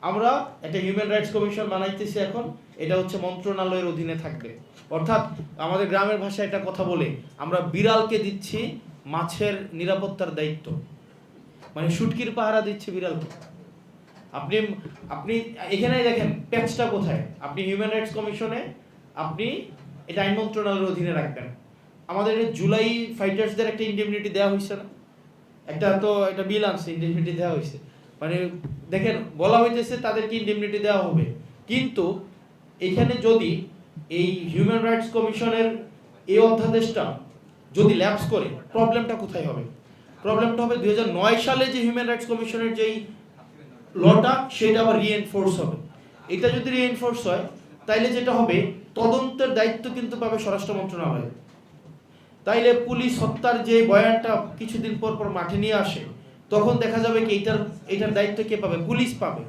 আমরা একটা human rights commission বানাইতেছি এখন। এটা হচ্ছে মন্ত্রণালয়ের অধীনে থাকবে। অর্থাৎ আমাদের গ্রামের ভাষায় একটা কথা বলে, আমরা বিড়ালকে দিচ্ছি মাছের নিরাপত্তার দায়িত্ব, মানে শুটকির পাহারা দিচ্ছি বিড়ালকে। আপনি আপনি এখানে দেখেন প্যাচটা কোথায়। আপনি হিউম্যান রাইটস কমিশনে আপনি এটা আইন মন্ত্রণালয়ের অধীনে রাখবেন। আমাদের জুলাই ফাইটার্সদের একটা ইন্ডেমনিটি দেওয়া হয়েছে না, একটা বিল আনছে, ইন্ডেমনিটি দেওয়া হয়েছে। মানে দেখেন বলা হইতেছে তাদেরকে ইন্ডেমনিটি দেওয়া হবে, কিন্তু এখানে যদি এই হিউম্যান রাইটস কমিশনের এই অধ্যাদেশটা যদি ল্যাপস করে, প্রবলেমটা কোথায় হবে? প্রবলেমটা হবে 2009 সালে যে হিউম্যান রাইটস কমিশনের যেই লটা, সেটা আবার রিএনফোর্স হবে। এটা যদি রিএনফোর্স হয়, তাইলে যেটা হবে, তদন্তের দায়িত্ব কিন্তু পাবে স্বরাষ্ট্র মন্ত্রণালয়। তাইলে পুলিশ হত্যার যে বয়ানটা কিছুদিন পর পর মাঠে নিয়ে আসে, তখন দেখা যাবে কি এটার দায়িত্ব কে পাবে? পুলিশ পাবে।